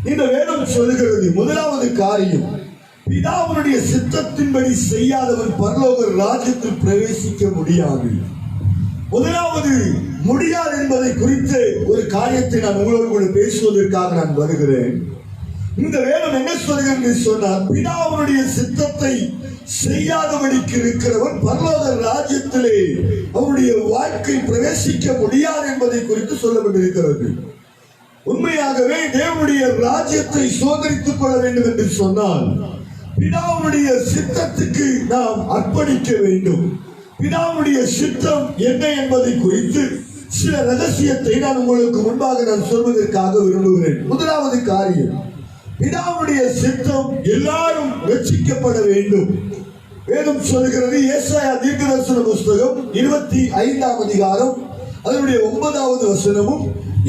இந்த வேதம் சொல்லுகிறது, முதலாவது காரியம், பிதாவுடைய சித்தத்தின்படி செய்யாதவன் பரலோக ராஜ்யத்தில் பிரவேசிக்க முடியாது. முதலாவது முடியாது என்பதை குறித்து ஒரு காரியத்தை நான் உங்களோடு பேசுவதற்காக நான் வருகிறேன். இந்த வேதம் என்ன சொல்கிறது சொன்னால், பிதாவுடைய சித்தத்தை செய்யாதபடிக்கு இருக்கிறவன் பரலோக ராஜ்யத்திலே அவருடைய வாழ்க்கை பிரவேசிக்க முடியாது என்பதை குறித்து சொல்லப்பட்டிருக்கிறது. உண்மையாகவே தேவனுடைய ராஜ்யத்தை சோதரித்துக் கொள்ள வேண்டும் என்று சொன்னால் பிதாவுடைய சித்தத்துக்கு நாம் அர்ப்பணிக்க வேண்டும். பிதாவுடைய சித்தம் என்ன என்பதை குறித்து சில ரகசியத்தை நான் உங்களுக்கு முன்பாக நான் சொல்வதற்காக விரும்புகிறேன். முதலாவது காரியம், பிதாவுடைய சித்தம் எல்லாரும் ரட்சிக்கப்பட வேண்டும். வேதம் சொல்கிறது, ஏசாயா தீர்க்கதரிசன புஸ்தகம் 25ஆம் அதிகாரம் அதனுடைய 9வது வசனமும்,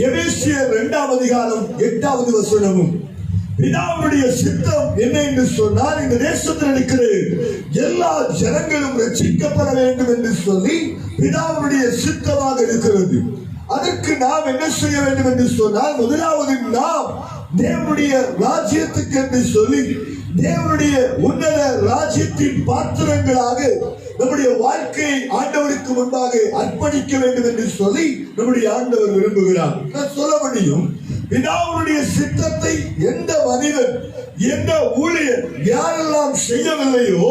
எபேசியர் 2ஆம் அதிகாரம் 8வது வசனமும், பிதாவுடைய சித்தம் என்ன என்று சொன்னால், இந்த தேசத்தில் இருக்கிற எல்லா ஜனங்களும் ரட்சிக்கப்பட வேண்டும் என்று சொல்லி பிதாவுடைய சித்தமாக இருக்கிறது. அதற்கு நாம் என்ன செய்ய வேண்டும் என்று சொன்னால், முதலாவது நாம் தேவனுடைய ராஜ்யத்துக்கு என்று சொல்லி தேவனுடைய உன்னத ராஜ்யத்தின் பாத்திரங்களாக நம்முடைய வாழ்க்கையை ஆண்டவருக்கு முன்பாக அர்ப்பணிக்க வேண்டும் என்று சொல்லி நம்முடைய ஆண்டவர் விரும்புகிறார். நான் சொல்ல முடியும், பிதாவுடைய சித்தத்தை எந்த மனிதன், எந்த ஊழியர் யாரெல்லாம் செய்யவில்லையோ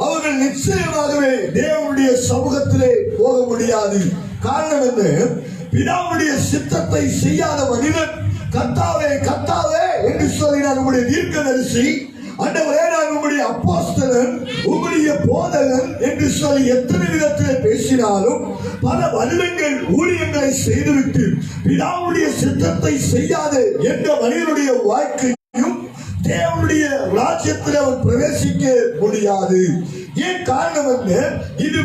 அவர்கள் நிச்சயமாகவே தேவனுடைய சமூகத்திலே போக முடியாது. காரணம் என்ன? பிதாவுடைய சித்தத்தை செய்யாத மனிதன் கர்த்தாவே கர்த்தாவே என்று சொல்லினார் உங்களுடைய தீர்க்கதரிசி, ஆண்டவரே நான் உங்களுடைய அப்போஸ்தலன், உங்களுடைய போதகன் என்று சொல்லி எத்தனை விதத்திலே பேசினாலும் பல வருடங்கள் ஊழியங்களை செய்துவிட்டு பிதாவுடைய சித்தத்தை செய்யாத எந்த மனிதனுடைய வாழ்க்கையும் தேவனுடைய ராஜ்யத்தில் அவர் பிரவேசிக்க முடியாது. ஏன் காரணம் என்ன? இது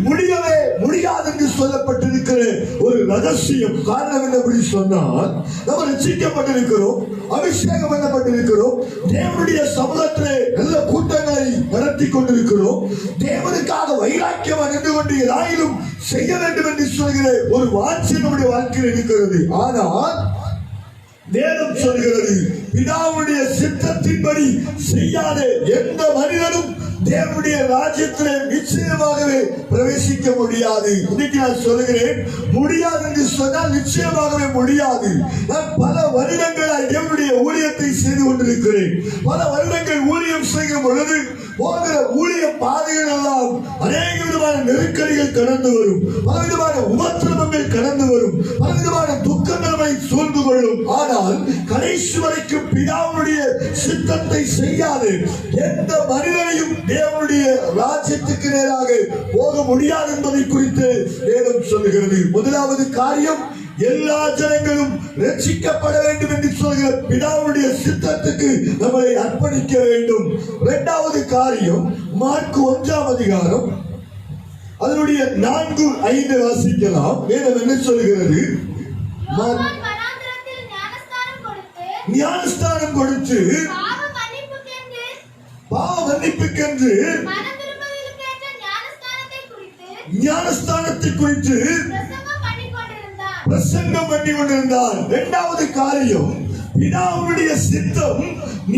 முடியவே முடியாது என்று சொல்லப்பட்டிருக்கிற ஒரு ரகசியம். காரணம் என்னபடி சொன்னால், நம்ம ரட்சிக்கப்பட்டிருக்கிறோம், அபிஷேகம் பண்ணப்பட்டிருக்கிறோம், தேவனுடைய சமூகத்திலே நல்ல கூட்டங்களை நடத்தி கொண்டிருக்கிறோம், தேவனுக்காக வைராக்கியம் அணிந்து கொண்டு ஏதாயிலும் செய்ய வேண்டும் என்று சொல்கிற ஒரு வாஞ்சி நம்முடைய வாழ்க்கையில் இருக்கிறது. ஆனால் வேதம் சொல்கிறது, பிதாவுடைய சித்தத்தின்படி செய்யாத எந்த மனிதனும் தேவனுடைய ராஜ்யத்திலே நிச்சயமாகவே பிரவேசிக்க முடியாது. இன்னைக்கு நான் சொல்லுகிறேன், முடியாது என்று சொன்னால் நிச்சயமாகவே முடியாது. நான் பல வருடங்களாய் தேவனுடைய ஊழியத்தை செய்து கொண்டிருக்கிறேன். பல வருடங்கள் ஊழியம் செய்யும் பொழுது போகிற ஊழிய பாதைகள் எல்லாம் அநேக விதமான நெருக்கடிகள் கடந்து வரும், பலவிதமான உபத்திரவங்கள் கடந்து வரும், பலவிதமான துக்கங்களை சூழ்ந்து கொள்ளும். ஆனால் கடைசி வரைக்கும் பிதாவுடைய சித்தத்தை செய்யாது எந்த மனிதனையும் தேவனுடைய ராஜ்யத்துக்கு நேராக போக முடியாது என்பதை குறித்து வேதம் சொல்லுகிறது. முதலாவது காரியம், எல்லா ஜனங்களும் ரட்சிக்கப்பட வேண்டும் என்று சொல்கிற பிதாவுடைய சித்தத்துக்கு நம்மை அர்ப்பணிக்க வேண்டும். இரண்டாவது காரியம், மார்க்கு 1ஆம் அதிகாரம் அதனுடைய 4-5 வாசிக்கலாம். வேதம் என்ன சொல்கிறது? ஞானஸ்தானம் கொடுத்து பாவ மன்னிப்புக்கென்று ஞானஸ்தானத்தை குறித்து பிரசங்கம் பண்ணி கொண்டிருந்தார். இரண்டாவது காரியம், பிதாவுடைய சித்தம்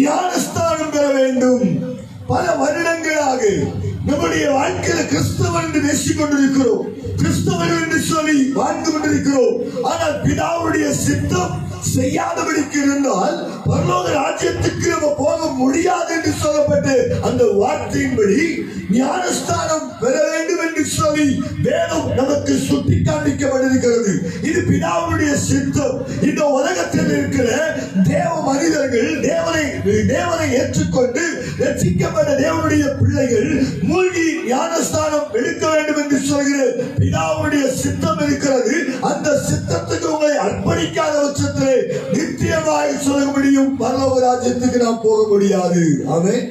ஞானஸ்தானம் பெற வேண்டும். பல வருடங்களாக நம்முடைய வாழ்க்கையில கிறிஸ்தவன் என்று பேசிக் கொண்டிருக்கிறோம், கிறிஸ்தவன் என்று சொல்லி வாழ்ந்து கொண்டிருக்கிறோம். ஆனால் பிதாவுடைய சித்தம் செய்யாதபடிக்கு இருந்தால் பரலோக ராஜ்யத்துக்கு நம்ம போக முடியாது என்று சொல்லப்பட்டு அந்த வார்த்தையின்படி ஞானஸ்தானம் பெற வேண்டும் என்று சொல்லி வேதம் நமக்கு சுட்டி காண்பிக்கப்பட்டிருக்கிறது. இது பிதாவுடைய சித்தம். இந்த உலகத்தில் இருக்கிற தேவ மனிதர்கள் தேவனை ஏற்றுக்கொண்டு ரட்சிக்கப்பட்ட தேவனுடைய பிள்ளைகள் மூழ்கி ஞானஸ்தானம் எடுக்க வேண்டும் என்று சொல்கிற பிதாவுடைய சித்தம் இருக்கிறது. அந்த சித்தத்துக்கு உங்களை அர்ப்பணிக்காத பட்சத்தில் நிச்சயமாக சொல்ல முடியும், பரலோக ராஜ்யத்துக்கு நாம் போக முடியாது. ஆமென்.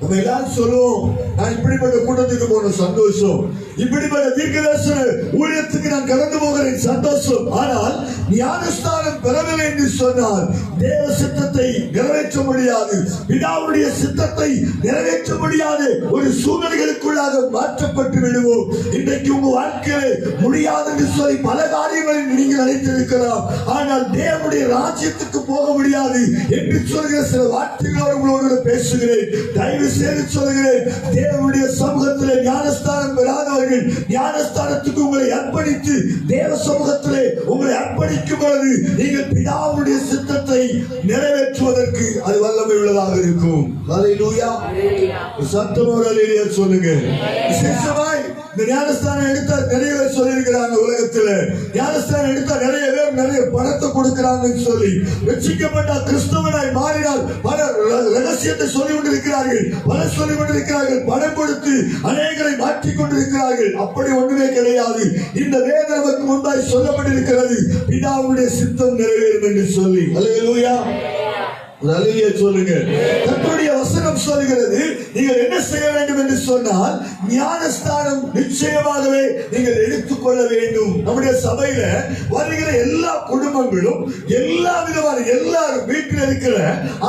நம்ம எல்லாரும் சொல்லுவோம், நான் இப்படிப்பட்ட கூட்டத்துக்கு போன சந்தோஷம், இப்படிப்பட்ட தீர்க்கதரிசன ஊழியத்துக்கு நான் கடந்து போகிறேன் சந்தோஷம். ஆனால் ஞானஸ்தானம் பெறவில்லை என்று சொன்னால் தேவ சித்தத்தை நிறைவேற்ற முடியாது, பிதாவுடைய சித்தத்தை நிறைவேற்ற முடியாது ஒரு சூழ்நிலைகளுக்குள்ளாக மாற்றப்பட்டு விடுவோம். இன்றைக்கு உங்க வாழ்க்கையிலே முடியாது என்று சொல்லி பல காரியங்களில் நீங்கள் நினைத்திருக்கலாம். ஆனால் தேவனுடைய ராஜ்யத்துக்கு போக முடியாது என்று சொல்கிற சில வார்த்தைகளோடு உங்களோடு பேசுகிறேன். தயவு செய்து சொல்கிறேன், தேவனுடைய சமூகத்திலே ஞானஸ்தானம் பெறாதவர்கள் ஞானஸ்தானத்துக்கு உங்களை அர்ப்பணித்து தேவ சமூகத்திலே உங்களை அர்ப்பணிக்கும் பொழுது நீங்கள் பிதாவுடைய சித்தத்தை நிறைவேற்றுவதற்கு அது வல்லமை உள்ளதாக இருக்கும். ஹல்லேலூயா. சத்தமாக ஹல்லேலூயா சொல்லுங்க. விசேஷமாய் இந்த ஞானஸ்தானம் எடுத்தா நிறைய பேர் சொல்லியிருக்கிறாங்க. உலகத்துல ஞானஸ்தானம் எடுத்தா நிறைய பேர் நிறைய பணத்தை கொடுக்கிறாங்கன்னு சொல்லி ரட்சிக்கப்பட்ட கிறிஸ்தவனாய் மாறினால் பல ரகசியத்தை சொல்லிக் கொண்டிருக்கிறார்கள், பல சொல்லிக் கொண்டிருக்கிறார்கள், பணம் கொடுத்து அநேகரை மாற்றிக் கொண்டிருக்கிறார்கள். அப்படி ஒன்றுமே கிடையாது. இந்த வேத நமக்கு முன்பாய் சொல்லப்பட்டிருக்கிறது, பிதாவுடைய சித்தம் நிறைவேறும் என்று சொல்லி. ஹல்லேலூயா. ஹல்லேலூயா சொல்லுங்க. கர்த்தருடைய வசனம் சொல்கிறது, நீங்கள் என்ன செய்ய வேண்டும் என்று சொன்னால் ஞானஸ்தானம் நிச்சயமாகவே நீங்கள் எடுத்துக்கொள்ள வேண்டும். நம்முடைய சபையில வருகிற எல்லா குடும்பங்களும் எல்லா விதமான எல்லாரும் வீட்டில் இருக்கிற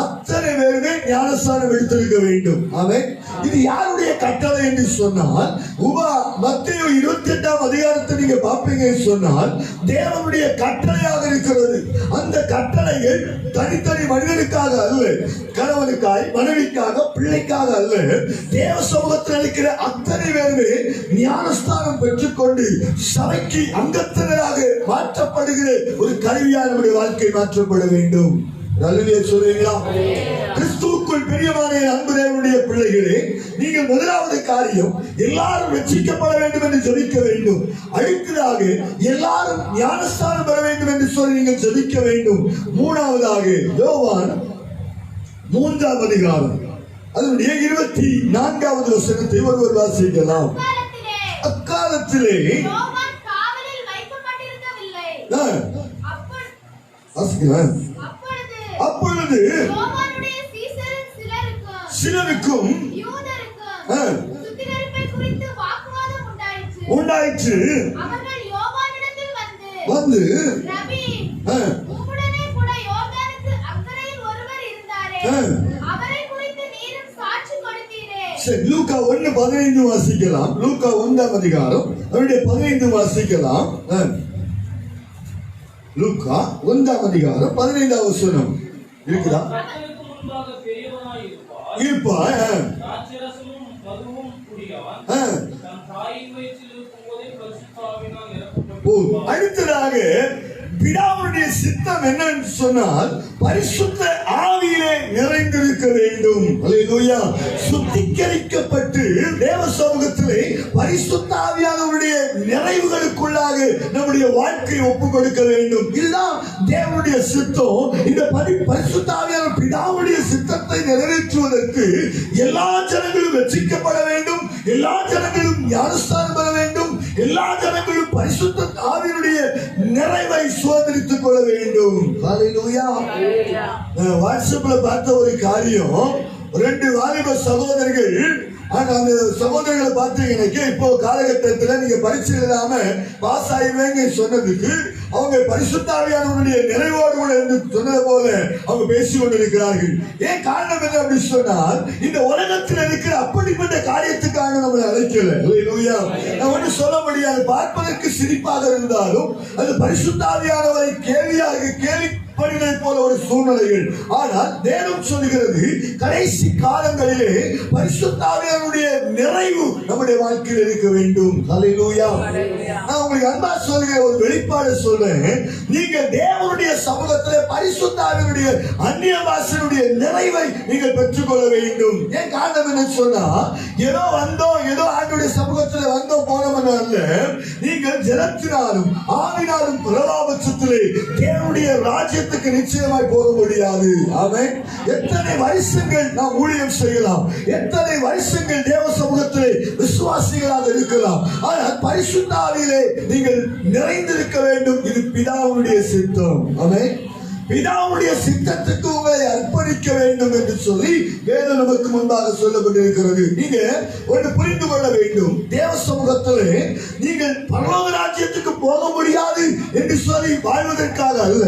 அத்தனை பேருமே ஞானஸ்தானம் எடுத்திருக்க வேண்டும். ஆமென். இது யாருடைய கட்டளை என்று சொன்னால் மத்தேயு 28ஆம் அதிகாரத்தை நீங்க பார்ப்பீங்க சொன்னால் தேவனுடைய கட்டளையாக இருக்கிறது. அந்த கட்டளைகள் தனித்தனி மனிதனுக்காக அல்ல, கணவனுக்காக, மனைவிக்காக, பிள்ளைக்காக அல்ல, தேவ சமூகத்தில் இருக்கிற அத்தனை பேருமே ஞானஸ்தானம் பெற்றுக்கொண்டு சபைக்கு அங்கத்தினராக மாற்றப்படுகிற ஒரு கருவியாக நம்முடைய வாழ்க்கை மாற்றப்பட வேண்டும். ஹல்லேலூயா சொல்றீங்களா? கிறிஸ்துவுக்குள் பிரியமான அன்பு தேவனுடைய பிள்ளைகளே, நீங்கள் முதலாவது காரியம் எல்லாரும் ரட்சிக்கப்பட வேண்டும் என்று ஜெபிக்க வேண்டும். அடுத்ததாக எல்லாரும் ஞானஸ்தானம் பெற வேண்டும் என்று சொல்லி நீங்கள் ஜெபிக்க வேண்டும். மூணாவதாக யோவான் 3ஆம் அதிகாரம் அதனுடைய 24வது வசனத்தை ஒருவர் வாசிக்கலாம். அக்காலத்திலே அப்பொழுது சிலருக்கும் உண்டாயிற்று. வந்து லூக்கா 1:15 வாசிக்கலாம். லூக்கா 1ஆம் அதிகாரம் அவருடைய 15 வாசிக்கலாம். லூக்கா 1ஆம் அதிகாரம் 15வது வசனம் இருக்குதா? இருப்பாய். அடுத்ததாக பிதாவுடைய சித்தம் என்னன்னு சொன்னால் பரிசுத்த ஆவியிலே நிறைந்திருக்க வேண்டும். ஹல்லேலூயா. சுத்திகரிக்கப்பட்டு தேவ சமூகத்திலே பரிசுத்த ஆவியானவருடைய நிறைவுகளுக்குள்ளாக நம்முடைய வாழ்க்கையை ஒப்புக் கொடுக்க வேண்டும். இதுதான் தேவனுடைய சித்தம். இந்த பரிசுத்த ஆவியானவர் பிதாவுடைய சித்தத்தை நிறைவேற்றுவதற்கு எல்லா ஜனங்களும் ரட்சிக்கப்பட வேண்டும், எல்லா ஜனங்களும் ஞானஸ்தானம் பெற வேண்டும், எல்லா ஜனங்களும் பரிசுத்த ஆவியினுடைய நிறைவை சுதந்திரித்துக் கொள்ள வேண்டும். ஹல்லேலூயா. வாட்ஸ்அப்ல பார்த்த ஒரு காரியம், 2 வாலிப சகோதரர்கள், அந்த சகோதரர்களை பார்த்தீங்கன்னா இப்போ காலகட்டத்தில் நீங்க பரீட்சை எழுதாம பாஸ் ஆயிடுவேங்க சொன்னதுக்கு அவங்க பரிசுத்த ஆவியானவருடைய நிறைவோடு கூட இருந்து சொன்னது போல அவங்க பேசிக் கொண்டிருக்கிறார்கள். ஏன் காரணம் என்ன அப்படி சொன்னால், இந்த உலகத்தில் இருக்கிற அப்படிப்பட்ட காரியத்துக்காக நம்மளை அழைக்கல. நான் ஒன்று சொல்ல முடியாது, பார்ப்பதற்கு சிரிப்பாக இருந்தாலும் அது பரிசுத்த ஆவியானவரை கேள்வி போல ஒரு சூழ்நிலைகள். ஆனால் தேவன் சொல்கிறது, கடைசி காலங்களிலே பரிசுத்த ஆவியானவருடைய நிறைவு நம்முடைய வாழ்க்கையில் இருக்க வேண்டும். ஹல்லேலூயா. நான் உங்களுக்கு அன்பா சொல்கிற ஒரு வெளிப்பாடு சொல்றேன். நீங்க தேவனுடைய சமூகத்திலே பரிசுத்த ஆவியானவருடைய அந்நிய பாஷையுடைய நிறைவை நீங்கள் பெற்றுக்கொள்ள வேண்டும். ஏன் காரணம் என்ன சொன்னா, ஏதோ வந்தோம், ஏதோ ஆண்டுடைய சமூகத்தில் வந்தோம் போனோம் அல்ல. நீங்கள் ஜலத்தினாலும் ஆவினாலும் பிரலாபத்திலே தேவனுடைய ராஜ்யத்துக்கு நிச்சயமாய் போக முடியாது. ஆமென். எத்தனை வருஷங்கள் நாம் ஊழியம் செய்யலாம், எத்தனை வருஷங்கள் தேவ சமூகத்திலே விசுவாசிகளாக இருக்கலாம், ஆனால் பரிசுத்த ஆவியிலே நீங்கள் நிறைந்திருக்க வேண்டும். இது பிதாவுடைய சித்தம். ஆமென். பிதாவுடைய சித்தத்துக்கு உங்களை அர்ப்பணிக்க வேண்டும் என்று சொல்லி வேதம் நமக்கு முன்பாக சொல்லப்பட்டிருக்கிறது. நீங்க ஒன்று புரிந்து கொள்ள வேண்டும், தேவ சமூகத்திலே நீங்கள் பரலோக ராஜ்யத்துக்கு போக முடியாது என்று சொல்லி வாழ்வதற்காக அல்ல,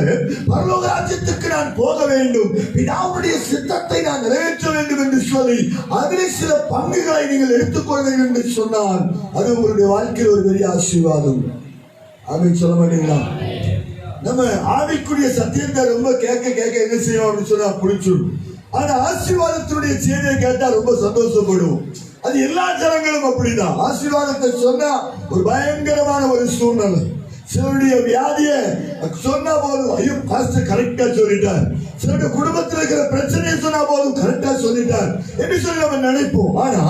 பரலோக ராஜ்யத்துக்கு நான் போக வேண்டும், பிதாவுடைய சித்தத்தை நான் நிறைவேற்ற வேண்டும் என்று சொல்லி அதிலே சில பங்குகளை நீங்கள் எடுத்துக்கொள்வீர்கள் என்று சொன்னால் அது உங்களுடைய வாழ்க்கையில் ஒரு பெரிய ஆசீர்வாதம். ஆமென் சொல்ல மாட்டீங்களா? நம்ம ஆவிக்குரிய சத்தியத்தை ரொம்ப கேட்க என்ன செய்வோம் அப்படின்னு சொன்னா பிடிச்சிடும். ஆனா ஆசீர்வாதத்தினுடைய செய்தியை கேட்டா ரொம்ப சந்தோஷப்படுவோம். அது எல்லா ஜனங்களும் அப்படிதான். ஆசீர்வாதத்தை சொன்னா ஒரு பயங்கரமான ஒரு சூழ்நிலை. சிலருடைய வியாதிய சொன்னா போதும், ஐயோ பாஸ்டர் கரெக்டா சொல்லிட்டார். சிலருடைய குடும்பத்தில் இருக்கிற பிரச்சனையை சொன்னா போதும் கரெக்டா சொல்லிட்டார் என்று சொல்லி நம்ம நினைப்போம். ஆனா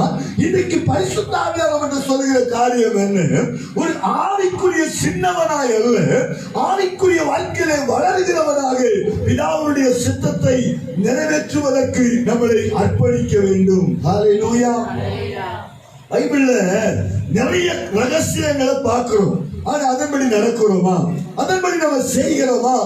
இன்னைக்கு பரிசுத்த ஆவியானவர் என்று சொல்லுகிற காரியம் என்ன? ஒரு ஆவிக்குரிய சின்னவனாய் அல்ல, ஆவிக்குரிய வாழ்க்கையிலே வளர்கிறவனாக பிதாவுடைய சித்தத்தை நிறைவேற்றுவதற்கு நம்மளை அர்ப்பணிக்க வேண்டும். ஹல்லேலூயா. பைபிள்ல நிறைய ரகசியங்களை பார்க்கிறோம். ஆனா அதன்படி நடக்கிறோமா? அதன்படி நம்ம செய்கிறோமா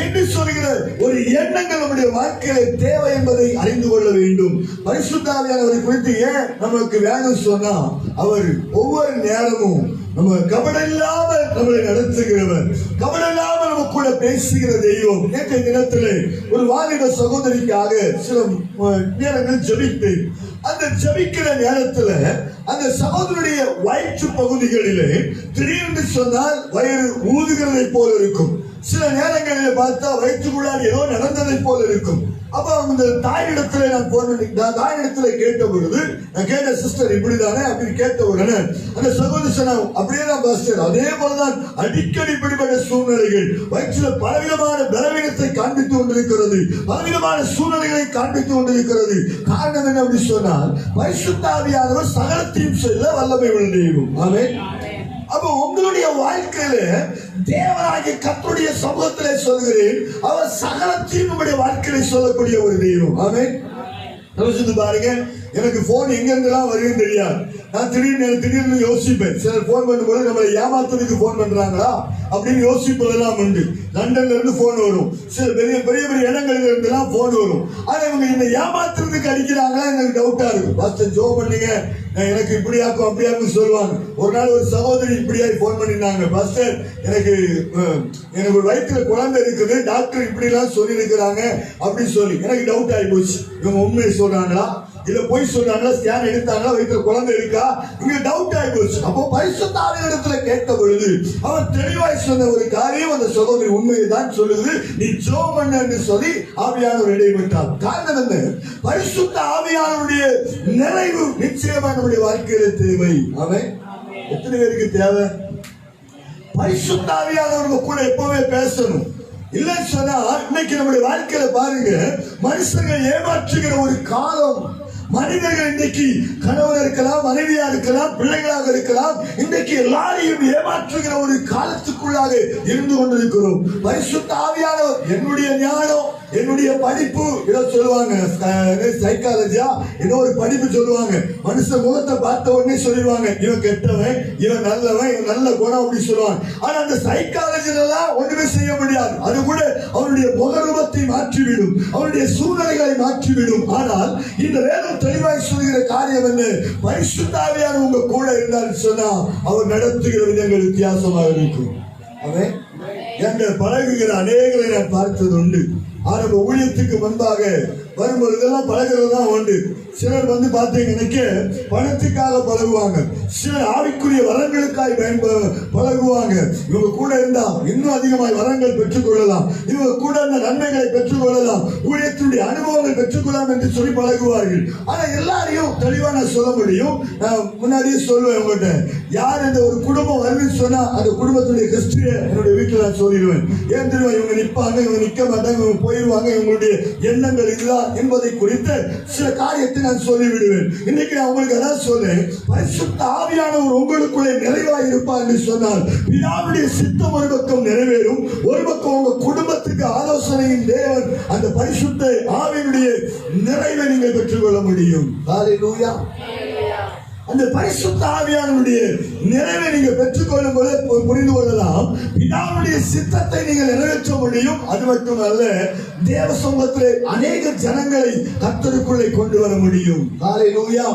என்று சொல்கிற ஒரு எண்ணங்கள் நம்முடைய வாழ்க்கையில தேவை என்பதை அறிந்து கொள்ள வேண்டும். பரிசுத்த ஆவியானவரை குறித்து ஏன் நமக்கு வேணும் சொன்னா, அவர் ஒவ்வொரு நேரமும் நம்ம கபடம் இல்லாம நம்மளை நடத்துகிறவர், கபடம் இல்லாம நம்ம கூட பேசுகிற தெய்வம். நேற்றைய தினத்திலே ஒரு வாலிப சகோதரிக்காக சில நேரங்கள் ஜெபித்து, அந்த ஜெபிக்கிற நேரத்துல அந்த சகோதரனுடைய வயிற்று பகுதிகளிலே திடீர்னு சொன்னால் வயிறு ஊதுகிறதை போல இருக்கும். சில நேரங்களில் பார்த்தா வயிற்றுக்குள்ளால் ஏதோ நடந்ததை போல இருக்கும். அப்ப அந்த தாயிடத்துல நான் தாயிடத்துல கேட்ட பொழுது, நான் கேட்ட சிஸ்டர் இப்படிதானே அப்படின்னு கேட்ட உடனே அந்த சகோதரி சொன்ன, அப்படியே தான் பாஸ்டர், அதே போலதான் அடிக்கடி இப்படிப்பட்ட சூழ்நிலைகள் வயிற்றுல பலவிதமான பலவீனத்தை காண்பித்து கொண்டிருக்கிறது, பலவிதமான சூழ்நிலைகளை காண்பித்து கொண்டிருக்கிறது. காரணம் என்ன அப்படி சொன்னால், பரிசுத்த ஆவியானவர் சகலத்தையும் சொல்ல வல்லமை உள்ள தெய்வம். ஆமென். அப்ப உங்களுடைய வாழ்க்கையில தேவனாகிய கர்த்தருடைய சமூகத்திலே சொல்கிறேன், அவர் சகலத்தையும் நம்முடைய வாழ்க்கையில சொல்லக்கூடிய ஒரு தெய்வம். ஆமென். யோசித்து பாருங்க, எனக்கு போன் எங்க இருந்தெல்லாம் வருதுன்னு தெரியாது. நான் திடீர்னு யோசிப்பேன். சிலர் போன் பண்ணும்போது நம்மளை ஏமாத்துறதுக்கு போன் பண்றாங்களா அப்படின்னு யோசிப்பதெல்லாம் உண்டு. லண்டன்ல இருந்து போன் வரும், சில பெரிய பெரிய பெரிய இடங்கள்ல இருந்து எல்லாம் போன் வரும். ஆனா இவங்க இந்த ஏமாத்துறதுக்கு அடிக்கிறாங்களா எனக்கு டவுட்டா இருக்கும். பாஸ்டர் ஜோ பண்ணுங்க, எனக்கு இப்படியாக்கும் அப்படியாக்கும் சொல்லுவாங்க. ஒரு நாள் ஒரு சகோதரி இப்படியாய் போன் பண்ணிருந்தாங்க, பாஸ்டர் எனக்கு ஒரு வயிற்றுல குழந்தை இருக்குது, டாக்டர் இப்படி எல்லாம் சொல்லி இருக்கிறாங்க அப்படின்னு சொல்லி எனக்கு டவுட் ஆகி போச்சு. இவங்க உண்மையை சொல்றாங்களா இல்ல போய் சொல்றாங்களா, ஸ்கேன் எடுத்தாங்களா, வயிற்றுல குழந்தை இருக்கா, இங்க டவுட் ஆகி போச்சு. அப்போ பரிசுத்த ஆவியிடத்துல கேட்ட பொழுது அவர் தெளிவாய் சொன்ன ஒரு காரியம், அந்த சகோதரி உண்மையை தான் சொல்லுது, நீ ஜெபம் பண்ணு என்று சொல்லி ஆவியானவர் இடைவிட்டார். காரணம் என்ன? பரிசுத்த ஆவியானவருடைய நிறைவு நிச்சயமா நம்முடைய வாழ்க்கையில தேவை. அவன் எத்தனை பேருக்கு தேவை? பரிசுத்த ஆவியானவர்கள் கூட எப்பவுமே பேசணும். இல்லைன்னு சொன்னா இன்னைக்கு நம்முடைய வாழ்க்கையில பாருங்க, மனுஷர்கள் ஏமாற்றுகிற ஒரு காலம். மனிதர்கள் இன்னைக்கு கணவர் இருக்கலாம், மனைவியா இருக்கலாம், பிள்ளைகளாக இருக்கலாம், இன்னைக்கு எல்லாரையும் ஏமாற்றுகிற ஒரு காலத்துக்குள்ளாக இருந்து கொண்டிருக்கிறோம். பரிசுத்த ஆவியானவர் என்னுடைய ஞானம், என்னுடைய படிப்பு இதை சொல்லுவாங்க, சைக்காலஜியா ஏதோ ஒரு படிப்பு சொல்லுவாங்க. மனுஷன் முகத்தை பார்த்த உடனே சொல்லிடுவாங்க, இவன் கெட்டவன், இவன் நல்லவன், இவன் நல்ல குணம் அப்படி சொல்லுவாங்க. ஆனா அந்த சைக்காலஜிலாம் ஒண்ணுமே செய்ய முடியாது. அது கூட அவருடைய முகரூபத்தை மாற்றிவிடும், அவருடைய சூழ்நிலைகளை மாற்றிவிடும். ஆனால் இந்த வேதம் தெளிவாய் சொல்கிற காரியம் என்ன? பரிசுத்த ஆவியானவர் உங்க கூட இருந்தால் சொன்னா அவர் நடத்துகிற விதங்கள் வித்தியாசமாக இருக்கும். அவன் எங்கள் பழகுகிற அநேகரை நான் பார்த்தது உண்டு. ஆரம்ப ஊழியத்துக்கு முன்பாக வரும்பொழுதெல்லாம் பழகிறதுதான் உண்டு. சிலர் வந்து பார்த்தீங்கன்னாக்க பணத்துக்காக பழகுவாங்க, சிலர் ஆவிக்குரிய வரங்களுக்காய் பழகுவாங்க. இவங்க கூட இருந்தா இன்னும் அதிகமாக வரங்கள் பெற்றுக் கொள்ளலாம், இவங்க கூட இருந்த நன்மைகளை பெற்றுக் கொள்ளலாம், ஊழியத்தினுடைய அனுபவங்கள் பெற்றுக்கொள்ளலாம் என்று சொல்லி பழகுவார்கள். ஆனா எல்லாரையும் தெளிவா நான் சொல்ல முடியும். நான் முன்னாடியே சொல்லுவேன் உங்கள்கிட்ட, யார் இந்த ஒரு குடும்பம் வருதுன்னு சொன்னா அந்த குடும்பத்துடைய ஹிஸ்டரியை என்னுடைய வீட்டில் நான் சொல்லிடுவேன். ஏன் தெரியுமா? இவங்க நிற்பாங்க, இவங்க நிற்க மாட்டாங்க, இவங்க போயிடுவாங்க, இவங்களுடைய எண்ணங்கள் இதுதான் என்பதை குறித்து சில காரியத்தை நான் சொல்லிவிடுவேன். இன்னைக்கு நான் உங்களுக்கு அதான் சொல்றேன், பரிசுத்த ஆவியானவர் உங்களுக்குள்ளே நிறைவாய் இருப்பார் என்று சொன்னால் பிதாவுடைய சித்தம் ஒரு பக்கம் நிறைவேறும், ஒரு பக்கம் உங்க குடும்பத்துக்கு ஆலோசனையின் தேவன் அந்த பரிசுத்த ஆவியினுடைய நிறைவை நீங்கள் பெற்றுக்கொள்ள முடியும். ஹல்லேலூயா. அந்த பரிசுத்த ஆவியானுடைய நிறைவை நீங்க பெற்றுக்கொள்ளும் போது புரிந்து கொள்ளலாம், பிதாவுடைய சித்தத்தை நீங்கள் நிறைவேற்ற முடியும். அது மட்டுமல்ல, தேவ சமூகத்திலே அநேக ஜனங்களை கர்த்தருக்குள்ளே கொண்டு வர முடியும். ஹல்லேலூயா.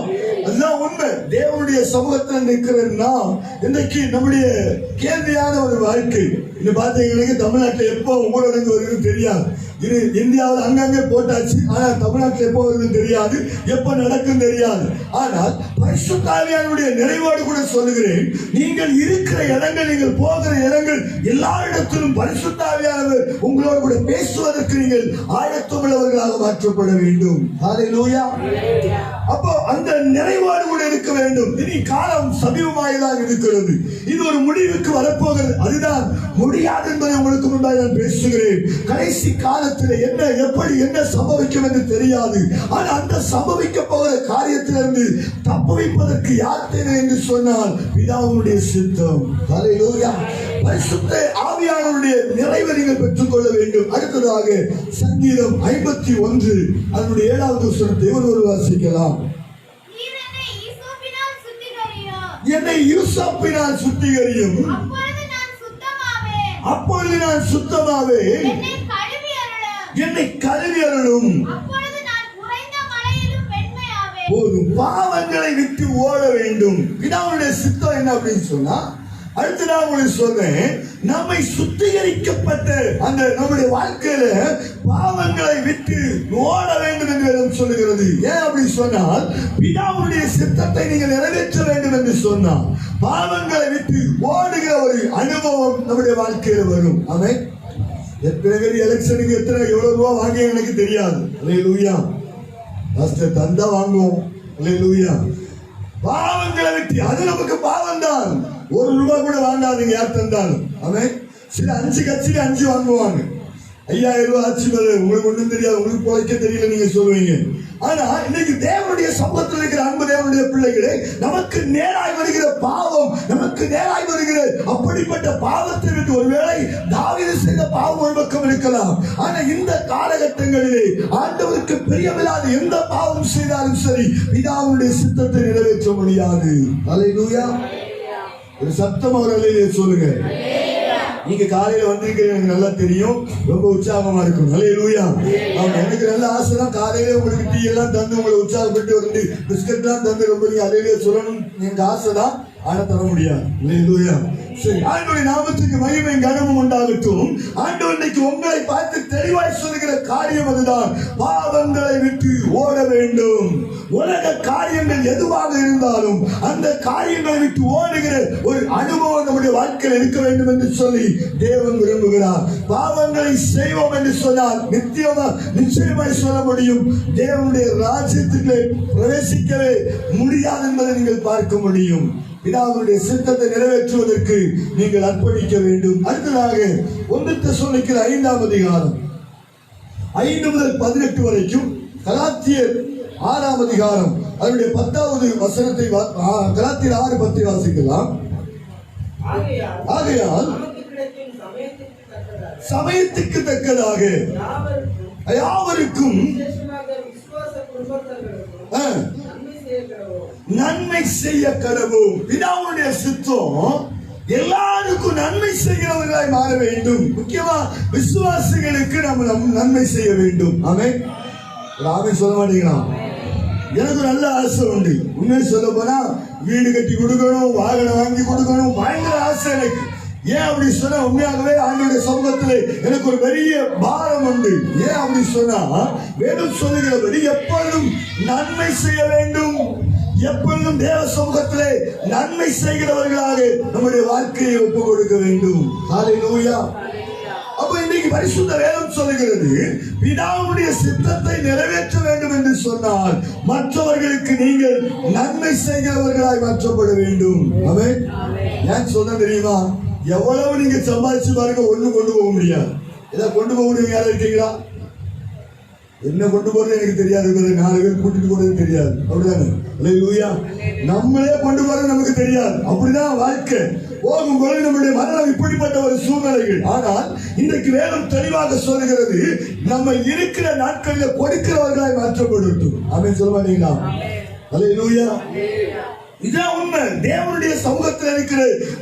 அதுதான் உண்மை. தேவனுடைய சமூகத்தில் நிற்கிற நாம் இன்றைக்கு நம்முடைய கேள்வியான ஒரு வாழ்க்கை. இந்த பாத்தீங்கன்னா தமிழ்நாட்டில் எப்போ ஊரடங்கு வருதுன்னு தெரியாது. இது இந்தியாவில் அங்கங்கே போட்டாச்சு. ஆனா தமிழ்நாட்டில் எப்போ வருதுன்னு தெரியாது, எப்ப நடக்கும் தெரியாது. ஆனால் பரிசுத்த ஆவியானுடைய நிறைவோடு கூட சொல்லுகிறேன், நீங்கள் இருக்கிற இடங்கள், நீங்கள் போகிற இடங்கள் எல்லா இடத்திலும் பரிசுத்த ஆவியானவர் உங்களோடு கூட பேசுவதற்கு நீங்கள் ஆயத்தமுள்ளவர்களாக மாற்றப்பட வேண்டும். ஹல்லேலூயா. அப்போ அந்த நிறைவோடு கூட இருக்க வேண்டும். இனி காலம் சமீபமாகதான் இருக்கிறது. இது ஒரு முடிவுக்கு வரப்போகிறது. அதுதான் முடியாது என்பதை உங்களுக்கு முன்பாக நான் பேசுகிறேன். கடைசி காலத்தில் என்ன எப்படி என்ன சம்பவிக்கும் என்று தெரியாது. ஆனால் அந்த சம்பவிக்க போகிற காரியத்திலிருந்து தப்புவிப்பதற்கு யார் தேவை என்று சொன்னால் பிதாவுடைய சித்தம். ஹல்லேலூயா. பரிசுத்த ஆவியானவருடைய நிறைவை நீங்கள் பெற்றுக்கொள்ள வேண்டும். அடுத்ததாக சங்கீதம் 51 அதனுடைய 7வது வசனத்தை ஒருவர் வாசிக்கலாம். என்னை யூசப்பினால் சுத்திகரியும், அப்பொழுது நான் சுத்தமாவேன். என்னை கழுவி அருளும், போதும். பாவங்களை விட்டு ஓட வேண்டும். பிதாவுடைய சித்தம் என்ன அப்படின்னு சொன்னா, அடுத்து நான் உங்களுக்கு சொல்றேன், நம்மை சுத்திகரிக்கப்பட்ட அந்த நம்முடைய வாழ்க்கையில பாவங்களை விட்டு ஓட வேண்டும் என்று சொல்லுகிறது. ஏன் அப்படி சொன்னால், பிதாவுடைய சித்தத்தை நீங்கள் நிறைவேற்ற வேண்டும் என்று சொன்னால் பாவங்களை விட்டு ஓடுகிற ஒரு அனுபவம் நம்முடைய வாழ்க்கையில வரும். ஆமென். எத்தனை எலெக்ஷனுக்கு எவ்வளவு ரூபா வாங்கிய எனக்கு தெரியாது. அல்லேலூயா. பாஸ்டர் தந்தா வாங்குவோம். அல்லேலூயா. பாவங்களை விட்டு, அது நமக்கு பாவம் தான். ₹1 கூட வாங்காதீங்க யார் தந்தாலும். அவன் சில 5 கட்சியில 5 வாங்குவாங்க. 5000 ரூபாய் ஆட்சி உங்களுக்கு ஒன்றும் தெரியாது, உங்களுக்கு பொழைக்க தெரியல நீங்க சொல்லுவீங்க. ஆனா இன்னைக்கு தேவனுடைய சமூகத்தில் இருக்கிற அன்பு தேவனுடைய பிள்ளைகளே, நமக்கு நேராய் வருகிற பாவம், நமக்கு நேராய் வருகிற அப்படிப்பட்ட பாவத்தை விட்டு, ஒருவேளை தாவீது செய்த பாவம் ஒரு பக்கம் இருக்கலாம். ஆனா இந்த காலகட்டங்களிலே ஆண்டவருக்கு பிரியமில்லாத எந்த பாவம் செய்தாலும் சரி, பிதாவுடைய சித்தத்தை நிறைவேற்ற முடியாது. அல்லேலூயா. ஒரு சத்தம் அவர்களே சொல்லுங்க. நீங்க காலையில வந்திருக்கிறது எனக்கு நல்லா தெரியும், ரொம்ப உற்சாகமா இருக்கும். அல்லேலூயா. எனக்கு நல்ல ஆசை தான், காலையில உங்களுக்கு டீ எல்லாம் தந்து உங்களை உற்சாகப்பட்டு வந்து பிஸ்கட் எல்லாம் தந்து ரொம்ப நீங்க அல்லேலூயா சொல்லணும் எனக்கு ஆசை தான். ஆனா தர முடியாது. அல்லேலூயா. சரி, ஆண்டவருடைய நாமத்துக்கு மகிமை கனமும் உண்டாகட்டும். ஆண்டவர் இன்னைக்கு உங்களை பார்த்து தெளிவாய் சொல்லுகிற காரியம் அதுதான், பாவங்களை விட்டு ஓட வேண்டும். உலக காரியங்கள் எதுவாக இருந்தாலும் அந்த காரியங்களை விட்டு ஓடுகிற ஒரு அனுபவம் நம்முடைய வாழ்க்கையில் இருக்க வேண்டும் என்று சொல்லி தேவன் விரும்புகிறார். பாவங்களை செய்வோம் என்று சொன்னால் நிச்சயமாய் சொல்ல முடியும், தேவனுடைய ராஜ்யத்துக்கு பிரவேசிக்கவே முடியாது என்பதை நீங்கள் பார்க்க முடியும். பிதாவுடைய சித்தத்தை நிறைவேற்றுவதற்கு நீங்கள் அர்ப்பணிக்க வேண்டும். அடுத்ததாக 1 தெசலோனிக்கேயர் 5ஆம் அதிகாரம் 5 முதல் 18 வரைக்கும், கலாத்தியர் 6ஆம் அதிகாரம் அதனுடைய 10வது வசனத்தை கலாத்தியர் 6:10 வாசிக்கலாம். ஆகையால் சமயத்துக்கு தக்கதாக யாவருக்கும் நன்மை செய்ய கடவுள். பிதாவுடைய சித்தம் எல்லாருக்கும் நன்மை செய்கிறவர்களாய் மாற வேண்டும். முக்கியமா விசுவாசிகளுக்கு நம்ம நன்மை செய்ய வேண்டும். ஆமென். ஆமென் சொல்ல மாட்டீங்களா? எனக்கு நல்ல ஆசை உண்டு. உண்மையை சொல்ல போனா வீடு கட்டி கொடுக்கணும், வாகனம் வாங்கி கொடுக்கணும், பயங்கர ஆசை எனக்கு. ஏன் அப்படி சொன்னா, உண்மையாகவே ஆண்டவருடைய சமூகத்திலே எனக்கு ஒரு பெரிய பாரம் உண்டு. ஏன் அப்படி சொன்னா, வேதம் சொல்லுகிறபடி எப்பொழுதும் நன்மை செய்ய வேண்டும். எப்பொழுதும் தேவ சமூகத்திலே நன்மை செய்கிறவர்களாக நம்முடைய வாழ்க்கையை ஒப்புக் கொடுக்க வேண்டும். ஹல்லேலூயா. அப்ப இன்னைக்கு பரிசுத்த வேதம் சொல்லுகிறது, பிதாவுடைய சித்தத்தை நிறைவேற்ற வேண்டும் என்று சொன்னால் மற்றவர்களுக்கு நீங்கள் நன்மை செய்கிறவர்களாய் மாற்றப்பட வேண்டும். ஆமென். ஏன் சொன்ன தெரியுமா? எவ்வளவு நீங்க சம்பாதிச்சு பாருங்க, ஒண்ணு கொண்டு போக முடியாது. ஏதாவது கொண்டு போக முடியும் யாரும் இருக்கீங்களா? என்ன கொண்டு போறது எனக்கு தெரியாது, 4 பேர் கூட்டிட்டு போறது தெரியாது. அப்படிதானே? அல்லேலூயா. நம்மளே கொண்டு போறது நமக்கு தெரியாது. அப்படிதான் வாழ்க்கை. போகும்போது நம்முடைய மரணம் இப்படிப்பட்ட ஒரு சூழ்நிலைகள். ஆனால் இன்றைக்கு வேதம் தெளிவாக சொல்லுகிறது, நம்ம இருக்கிற நாட்களில் கொடுக்கிறவர்களாய் மாற்றப்படட்டும். ஆமென் சொல்ல மாட்டீங்களா? அல்லேலூயா. இதான் உண்மை. தேவனுடைய சமூகத்தில் இருக்கிற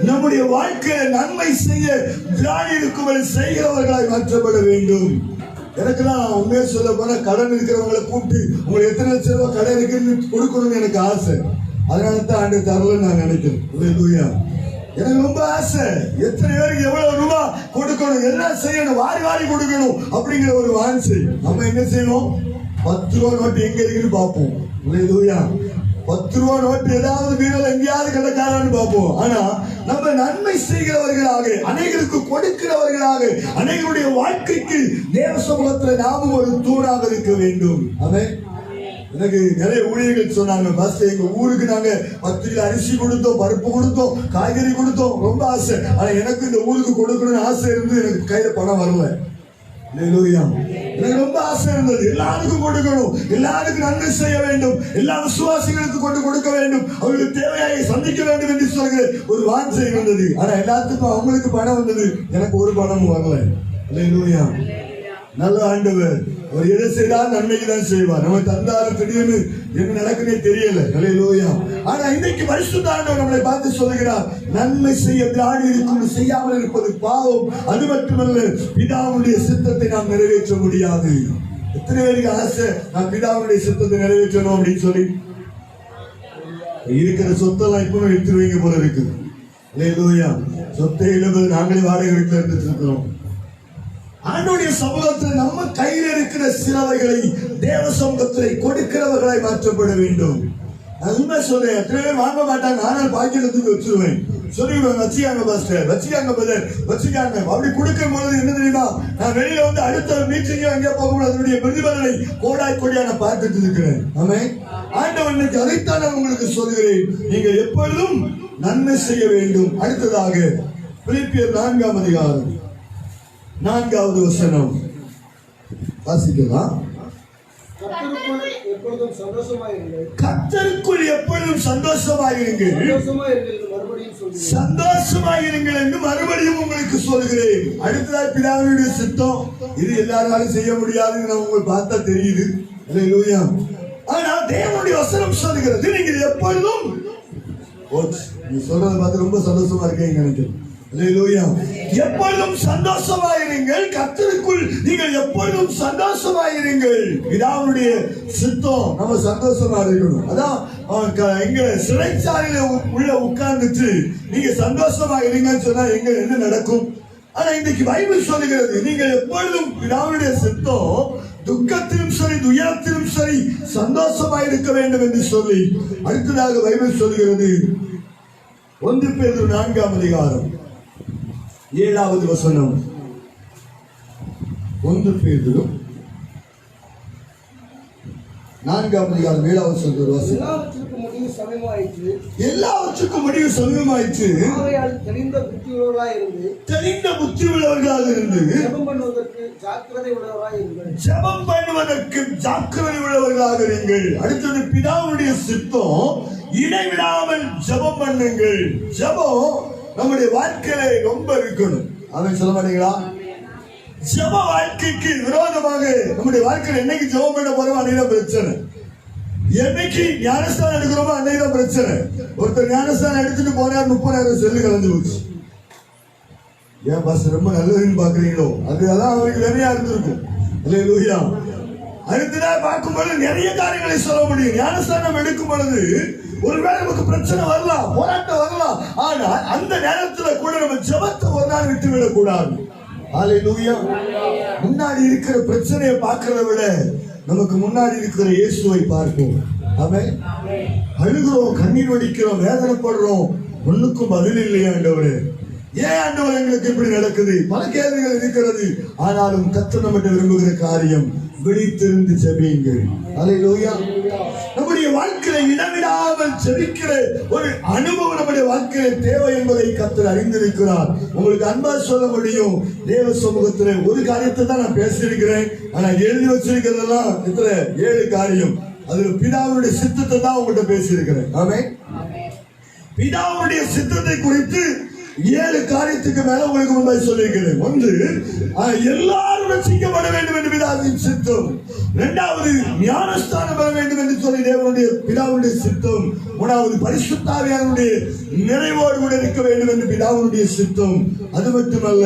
நம்முடைய வாழ்க்கையை நன்மை செய்ய திராணி இருக்கும்படி செய்கிறவர்களாய் மாற்றப்பட வேண்டும். எனக்குலாம் உண்மையை சொல்ல போனா கடன் இருக்கிறவங்களை கூப்பிட்டு உங்களுக்கு எத்தனை லட்சம் ரூபாய் கடன் இருக்குன்னு கொடுக்கணும்னு எனக்கு ஆசை. அதனால தான் ஆண்டு தரலன்னு நான் நினைக்கிறேன். எனக்கு ரொம்ப ஆசை, எத்தனை பேருக்கு எவ்வளவு ரூபாய் கொடுக்கணும், எல்லாம் செய்யணும், வாரி வாரி கொடுக்கணும் அப்படிங்கிற ஒரு வாஞ்சை. நம்ம என்ன செய்யணும்? 10 ரூபா நோட்டு எங்க இருக்குன்னு பார்ப்போம். 10 ரூபா நோட்டு ஏதாவது வீரல் எங்கேயாவது கிடைக்காதான்னு பார்ப்போம். ஆனா நம்ம நன்மை செய்கிறவர்களாக, அநேகருக்கு கொடுக்கிறவர்களாக, அநேகருடைய வாழ்க்கைக்கு தேவ சமூகத்தில் நாமும் ஒரு தூணாக இருக்க வேண்டும். அவன் எனக்கு நிறைய ஊழியர்கள் சொன்னாங்க, பஸ் எங்க ஊருக்கு நாங்க 10 கிலோ அரிசி கொடுத்தோம், பருப்பு கொடுத்தோம், காய்கறி கொடுத்தோம், ரொம்ப ஆசை. ஆனா எனக்கு இந்த ஊருக்கு கொடுக்கணும்னு ஆசை இருந்து எனக்கு கையில பணம் வரல. எனக்கு ரொம்ப ஆசை இருந்தது, எல்லாருக்கும் கொடுக்கணும், எல்லாருக்கும் நன்மை செய்ய வேண்டும், எல்லா விசுவாசிகளுக்கு கொண்டு கொடுக்க வேண்டும், அவர்களுக்கு தேவையை சந்திக்க வேண்டும் என்று சொல்கிற ஒரு வாஞ்சை இருந்தது. ஆனா எல்லாத்துக்கும் அவங்களுக்கு பணம் வந்தது, எனக்கு ஒரு பணமும் வரல. அல்லேலூயா. நல்ல ஆண்டவர், அவர் எதை செய்தால் நன்மைக்கு தான் செய்வார். நம்ம தந்தாலும் திடீர்னு என்ன நடக்குன்னே தெரியல. அல்லேலூயா. ஆனா இன்னைக்கு பரிசுத்த ஆண்டவர் நம்மளை பார்த்து சொல்லுகிறார், நன்மை செய்ய திராணி இருக்கும், செய்யாமல் இருப்பது பாவம். அது மட்டுமல்ல, பிதாவுடைய சித்தத்தை நாம் நிறைவேற்ற முடியாது. எத்தனை பேருக்கு ஆசை நான் பிதாவுடைய சித்தத்தை நிறைவேற்றணும் அப்படின்னு சொல்லி? இருக்கிற சொத்தெல்லாம் இப்ப எடுத்துருவீங்க போல இருக்குது. அல்லேலூயா. சொத்தை இழப்பது நாங்களே வாடகை வீட்டில் இருந்துட்டு இருக்கிறோம். ஆண்டவருடைய சமூகத்தில் நம்ம கையில் இருக்கிற சிலவைகளை தேவ சமூகத்தில் கொடுக்கிறவர்களாய் மாற்றப்பட வேண்டும். நான் உண்மை சொல்றேன், எத்தனை பேர் வாங்க மாட்டாங்க, ஆனால் பாக்கியத்துக்கு வச்சிருவேன். சொல்லிவிடுவேன், வச்சுக்காங்க பாஸ்டர், வச்சுக்காங்க பிரதர், வச்சுக்காங்க. அப்படி கொடுக்கும் பொழுது என்ன தெரியுமா, நான் வெளியில வந்து அடுத்த மீட்டிங்க அங்கே போகும்போது அதனுடைய பிரதிபலனை கோடாய் கோடியா நான் பார்த்துட்டு இருக்கிறேன். ஆமென். ஆண்டவர் இன்னைக்கு அதைத்தான் நான் உங்களுக்கு சொல்கிறேன், நீங்கள் எப்பொழுதும் நன்மை செய்ய வேண்டும். அடுத்ததாக பிலிப்பியர் 4ஆம் அதிகாரம் 4வது வசனம் வாசிக்கலாம். கர்த்தருக்குள் எப்பொழுதும் சந்தோஷமாயிருங்கள், சந்தோஷமாயிருங்கள் என்று மறுபடியும் உங்களுக்கு சொல்கிறேன். அடுத்ததாக பிதாவினுடைய சித்தம், இது எல்லாராலும் செய்ய முடியாது, நான் உங்களுக்கு பார்த்தா தெரியுது. அல்லேலூயா. ஆனா தேவனுடைய வசனம் சொல்கிறது, நீங்கள் எப்பொழுதும், நீ சொல்றதை பார்த்து ரொம்ப சந்தோஷமா இருக்கீங்க நினைக்கிறேன். எப்பொழுதும் சந்தோஷமாயிருங்கள், கர்த்தருக்குள் நீங்கள் எப்பொழுதும் சந்தோஷமாயிருங்கள். பிதாவுடைய சித்தம் நம்ம சந்தோஷமா இருக்கணும். அதான் எங்க சிறைச்சாலையில உள்ள உட்கார்ந்துட்டு நீங்க சந்தோஷமா இருங்கன்னு சொன்னா எங்க என்ன நடக்கும்? ஆனா இன்னைக்கு பைபிள் சொல்லுகிறது, நீங்கள் எப்பொழுதும் பிதாவுடைய சித்தம் துக்கத்திலும் சரி துயரத்திலும் சரி சந்தோஷமா இருக்க வேண்டும் என்று சொல்லி அடுத்ததாக பைபிள் சொல்லுகிறது. 1 பேதுரு 4ஆம் அதிகாரம் 7வது வசனம். 1 பேதுரு 4ஆம் அதிகாரம் 7வது வசனம். எல்லாவற்றுக்கும் முடிவு சமீபமாயிற்று, தெளிந்த புத்தி உள்ளவர்களாக இருந்து ஜெபம் பண்ணுவதற்கு ஜாக்கிரதை உள்ளவர்களாக இருங்கள். அடுத்தது பிதாவுடைய சித்தம், இடைவிடாமல் ஜெபம் பண்ணுங்கள். ஜெபம் நம்முடைய வாழ்க்கையில ரொம்ப இருக்கணும். அவன் சொல்ல மாட்டீங்களா? ஜெப வாழ்க்கைக்கு விரோதமாக நம்முடைய வாழ்க்கையில என்னைக்கு ஜெபம் பண்ண போறோம் அன்னைக்கு பிரச்சனை, என்னைக்கு ஞானஸ்தானம் எடுக்கிறோமோ அன்னைக்கு பிரச்சனை. ஒருத்தர் ஞானஸ்தானம் எடுத்துட்டு போனார், 30,000 செல்லு கலந்து போச்சு. ஏன் பாஸ் ரொம்ப நல்லதுன்னு பாக்குறீங்களோ? அதுதான் அவருக்கு நிறைய இருந்திருக்கும். அல்லேலூயா. அடுத்ததாக பார்க்கும்போது நிறைய காரியங்களை சொல்ல முடியும். ஞானஸ்தானம் எடுக்கும் பொழுது ஒருவேளை நமக்கு பிரச்சனை வரலாம், போராட்டம் வரலாம். ஆனால் அந்த நேரத்தில் கூட நம்ம ஜெபத்தை ஒரு நாள் விட்டுவிடக் கூடாது. அல்லேலூயா. முன்னாடி இருக்கிற பிரச்சனையை பார்க்கிறத விட நமக்கு முன்னாடி இருக்கிற இயேசுவை பார்ப்போம். ஆமென். அழுகிறோம், கண்ணீர் வடிக்கிறோம், வேதனைப்படுறோம், ஒண்ணுக்கும் பதில் இல்லையா ஆண்டவரே? ஏன் ஆண்டவர் எங்களுக்கு இப்படி நடக்குது? பல கேள்விகள் இருக்கிறது. ஆனாலும் கர்த்தர் நம்மகிட்ட விரும்புகிற காரியம், விழித்திருந்து ஜெபியுங்கள். அல்லேலூயா. நம்முடைய வாழ்க்கையில இடமிடாமல் ஜெபிக்கிற ஒரு அனுபவம் நம்முடைய வாழ்க்கையில தேவை என்பதை கர்த்தர் அறிந்திருக்கிறார். உங்களுக்கு அன்பா சொல்ல முடியும், தேவ சமூகத்துல ஒரு காரியத்தை தான் நான் பேசியிருக்கிறேன். ஆனா எழுதி வச்சிருக்கிறதெல்லாம் 7 காரியம். அதுல பிதாவுடைய சித்தத்தை தான் உங்கள்கிட்ட பேசியிருக்கிறேன். ஆமென். பிதாவுடைய சித்தத்தை குறித்து 7 காரியத்துக்கு மேல உங்களுக்கு முன்னாடி சொல்லியிருக்கிறேன். ஒன்று, எல்லாரும் ரட்சிக்கப்பட வேண்டும் என்று பிதாவின் சித்தம். இரண்டாவது, ஞானஸ்தானம் பெற வேண்டும் என்று சொல்லி தேவனுடைய பிதாவுடைய சித்தம். மூணாவது, பரிசுத்த ஆவியானவருடைய நிறைவோடு கூட இருக்க வேண்டும் என்று பிதாவுடைய சித்தம். அது மட்டுமல்ல,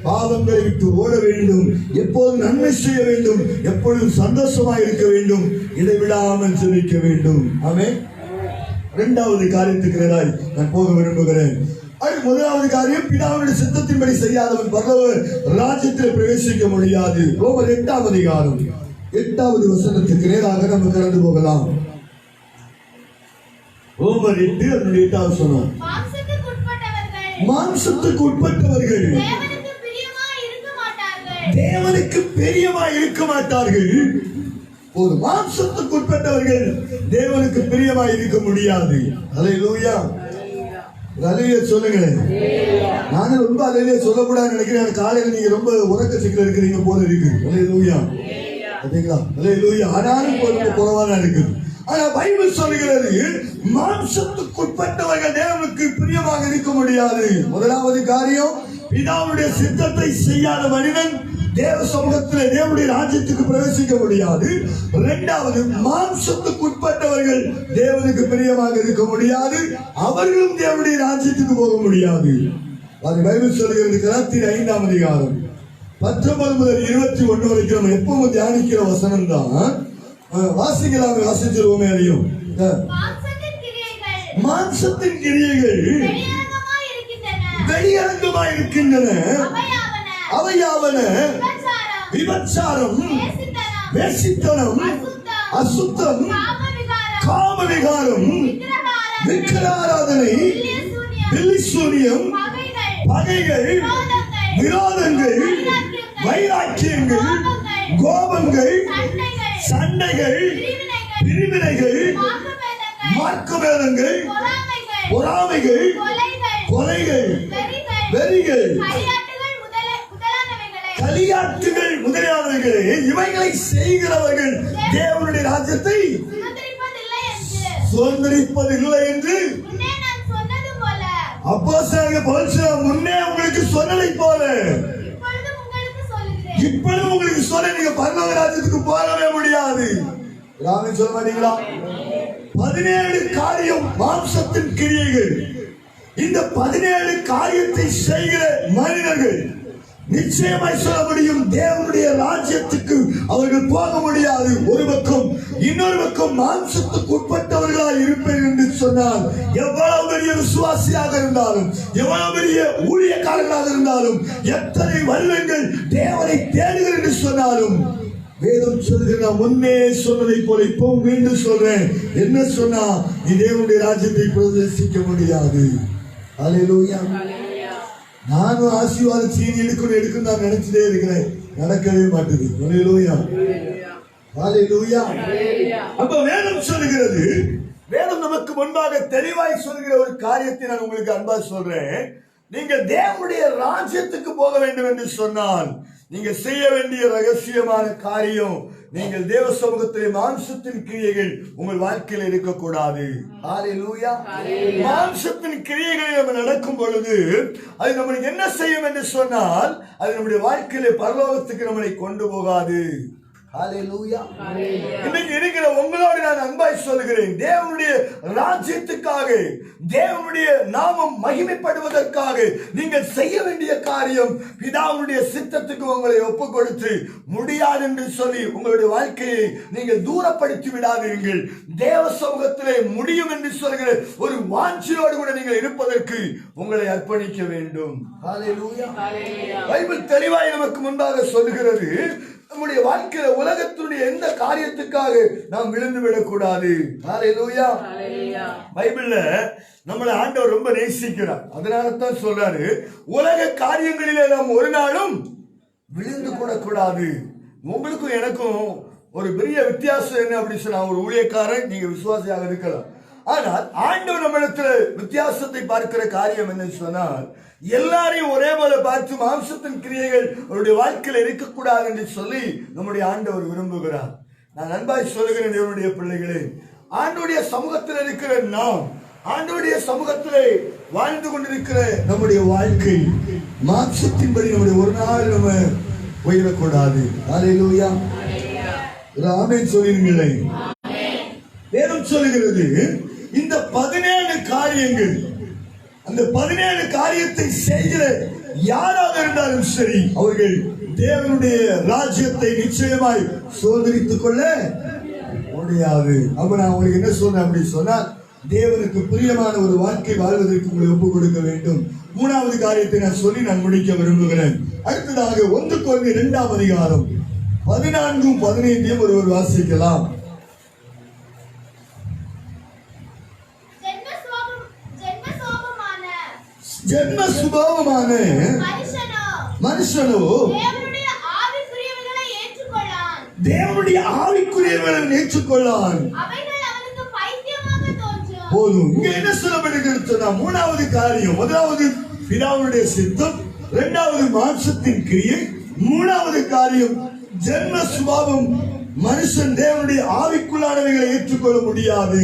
பாவங்களை விட்டு ஓட வேண்டும், எப்போதும் நன்மை செய்ய வேண்டும், எப்பொழுதும் சந்தோஷமாக இருக்க வேண்டும், இதை விடாமல் ஜெபிக்க வேண்டும். ஆமென். இரண்டாவது காரியத்துக்கு நான் போக விரும்புகிறேன். முதலாவது காரியம், பிதாவுடைய சித்தத்தின்படி செய்யாதவன் பரலோக ராஜ்யத்தில் பிரவேசிக்க முடியாது. ரோமர் 8ஆம் அதிகாரம் 8வது வசனத்துக்கு நேராக நம்ம கடந்து போகலாம். ரோமர் 8 அதனுடைய 8வது வசனம். மாம்சத்துக்கு உட்பட்டவர்கள் தேவனுக்கு பிரியமாய் இருக்க மாட்டார்கள். ஒரு மாம்சத்துக்கு உட்பட்டவர்கள் தேவனுக்கு பிரியமாய் இருக்க முடியாது. அல்லேலூயா. அல்லேலூயா சொல்லுங்களேன். நானும் ரொம்ப அல்லேலூயா சொல்லக்கூடாதுன்னு நினைக்கிறேன். காலையில் நீங்க ரொம்ப உறக்க சிக்கல இருக்கிறீங்க போல இருக்கு. அல்லேலூயா. பாத்தீங்களா? அல்லேலூயா. ஆனாலும் ரொம்ப குறைவான இருக்குது. ஆனா பைபிள் சொல்லுகிறது, மாம்சத்துக்கு உட்பட்டவர்கள் தேவனுக்கு பிரியமாக இருக்க முடியாது. முதலாவது காரியம், பிதாவுடைய சித்தத்தை செய்யாத மனிதன் தேவ சமூகத்தில் தேவனுடைய ராஜ்யத்துக்கு பிரவேசிக்க முடியாது. இரண்டாவது, மாம்சத்துக்கு உட்பட்டவர்கள் தேவனுக்கு பிரியமாக இருக்க முடியாது, அவர்களும் தேவனுடைய ராஜ்யத்துக்கு போக முடியாது. அது பைபிள் சொல்லுகிறது. கலாத்தியர் 5ஆம் அதிகாரம் 19 முதல் 21 வரைக்கும் நம்ம எப்பவும் தியானிக்கிற வசனம் தான். வாசிக்கலாம், வாசிச்சிருவோமே. அதையும் மாம்சத்தின் கிரியைகள் வெளியரங்கமாய் இருக்கின்றன. அவையாவன விபச்சாரம், வேசித்தனம், அசுத்தம், காமவிகாரம், விக்கிரகாராதனை, பில்லிசூனியம், பகைகள், விரோதங்கள், வைராக்கியங்கள், கோபங்கள், சண்டைகள், பிரிவினைகள், மார்க்கபேதங்கள், பொறாமைகள், கொலைகள், வெறிகள், களியாட்டுகள் முதலியானவைகளே, இவைகளை செய்கிறவர்கள் தேவனுடைய ராஜ்யத்தை சுதந்திரிப்பதில்லை என்று அப்போஸ்தலனாகிய பவுல் முன்னே உங்களுக்கு சொன்னதை போல இப்பொழுது உங்களுக்கு சொல்ல, நீங்க பரலோக ராஜ்யத்துக்கு போகவே முடியாது. சொல்ல மாட்டீங்களா? 17 காரியம் மாம்சத்தின் கிரியைகள். இந்த 17 காரியத்தை செய்கிற மனிதர்கள் நிச்சயமாய் சொல்ல முடியும், தேவனுடைய ராஜ்யத்துக்கு அவர்கள் போக முடியாது. ஒரு பக்கம். இன்னொரு பக்கம், மாம்சத்துக்கு உட்பட்டவர்களாக இருப்பேன் என்று சொன்னால், எவ்வளவு பெரிய விசுவாசியாக இருந்தாலும், எவ்வளவு பெரிய ஊழியக்காரர்களாக இருந்தாலும், எத்தனை வருடங்கள் தேவனை தேடுகிறேன் என்று சொன்னாலும், வேதம் சொல்கிற முன்னே சொன்னதை போல இப்பவும் மீண்டும் சொல்றேன், என்ன சொன்னா, நீ தேவனுடைய ராஜ்யத்தை பிரவேசிக்க முடியாது. அல்லேலூயா. நானும் ஆசீர்வாத சீனி எடுக்கணும் நான் நினைச்சதே இருக்கிறேன், நடக்கவே மாட்டேது. அல்லேலூயா. அல்லேலூயா. அப்ப வேதம் சொல்லுகிறது, வேதம் நமக்கு முன்பாக தெளிவாய் சொல்கிற ஒரு காரியத்தை நான் உங்களுக்கு அன்பா சொல்றேன். நீங்கள் தேவனுடைய ராஜ்யத்துக்கு போக வேண்டும் என்று சொன்னால், நீங்க செய்ய வேண்டிய ரகசியமான காரியம், நீங்கள் தேவ சமூகத்திலே மாம்சத்தின் கிரியைகள் உங்கள் வாழ்க்கையில் இருக்கக்கூடாது. ஹல்லேலூயா. மாம்சத்தின் கிரியைகள் நம்ம நடக்கும் பொழுது அது நம்மளுக்கு என்ன செய்யும் என்று சொன்னால், அது நம்முடைய வாழ்க்கையிலே பரலோகத்துக்கு நம்மளை கொண்டு போகாது. ஹல்லேலூயா. இன்னைக்கு இருக்கிற உங்களோடு நான் அன்பாய் சொல்கிறேன், தேவனுடைய ராஜ்யத்துக்காக, தேவனுடைய நாமம் மகிமைப்படுவதற்காக நீங்கள் செய்ய வேண்டிய காரியம், பிதாவுடைய சித்தத்துக்கு உங்களை ஒப்பு கொடுத்து முடியாது என்று சொல்லி உங்களுடைய வாழ்க்கையை நீங்கள் தூரப்படுத்தி விடாதீர்கள். தேவ சமூகத்திலே முடியும் என்று சொல்கிற ஒரு வாஞ்சியோடு கூட நீங்கள் இருப்பதற்கு உங்களை அர்ப்பணிக்க வேண்டும். ஹல்லேலூயா. பைபிள் தெளிவாய் நமக்கு முன்பாக சொல்கிறது, நம்முடைய வாழ்க்கையில உலகத்துடைய எந்த காரியத்துக்காக நாம் விழுந்து விடக்கூடாது. ஹல்லேலூயா. பைபிள்ல நம்மளை ஆண்டவர் ரொம்ப நேசிக்கிறார். அதனால தான் சொல்றாரு, உலக காரியங்களிலே நாம் ஒரு நாளும் விழுந்து கூடக்கூடாது. உங்களுக்கும் எனக்கும் ஒரு பெரிய வித்தியாசம் என்ன அப்படி சொன்னா, ஒரு ஊழியக்காரன், நீங்க விசுவாசியாக இருக்கலாம். ஆனால் ஆண்டவர் நம்மிடத்துல வித்தியாசத்தை பார்க்கிற காரியம் என்னன்னு சொன்னால், எல்லாரையும் ஒரே போல பார்த்து மாம்சத்தின் கிரியைகள் அவருடைய வாழ்க்கையில் இருக்கக்கூடாது என்று சொல்லி நம்முடைய ஆண்டவர் விரும்புகிறார். நான் அன்பாய் சொல்கிறேன், தேவனுடைய பிள்ளைகளே, ஆண்டவருடைய சமூகத்தில் இருக்கிற நாம் ஆண்டவருடைய சமூகத்திலே வாழ்ந்து கொண்டிருக்கிற நம்முடைய வாழ்க்கை மாம்சத்தின்படி நம்முடைய ஒரு நாள் நம்ம போயிடக்கூடாது. அல்லேலூயா, ஆமென் சொல்லுங்களே. வேதம் சொல்லுகிறது இந்த 17 காரியங்கள், அந்த 17 காரியத்தை செய்கிற யாராக இருந்தாலும் சரி அவர்கள் தேவனுடைய ராஜ்யத்தை நிச்சயமாய் சுதந்திரித்துக் கொள்ள முடியாது. அப்ப நான் உங்களுக்கு என்ன சொல்றேன் அப்படி சொன்னா, தேவனுக்கு பிரியமான ஒரு வாழ்க்கை வாழ்வதற்கு உங்களை ஒப்புக் கொடுக்க வேண்டும். 3வது காரியத்தை நான் சொல்லி நான் முடிக்க விரும்புகிறேன். அடுத்ததாக 1 கொரிந்தியர் 2ஆம் அதிகாரம் 14 15 ஒருவர் வாசிக்கலாம். ஜென்ம சுபாவமான மனுஷனோ தேவனுடைய ஆவிக்குரியவர்களை ஏற்றுக்கொள்ளான். போதும். இங்க என்ன சொல்லப்படுகிறது சொன்னா, 3வது காரியம், 1வது பிதாவுடைய சித்தம், 2வது மாம்சத்தின் கிரியை, 3வது காரியம் ஜென்ம சுபாவம். மனுஷன் தேவனுடைய ஆவிக்குள்ளானவைகளை ஏற்றுக்கொள்ள முடியாது.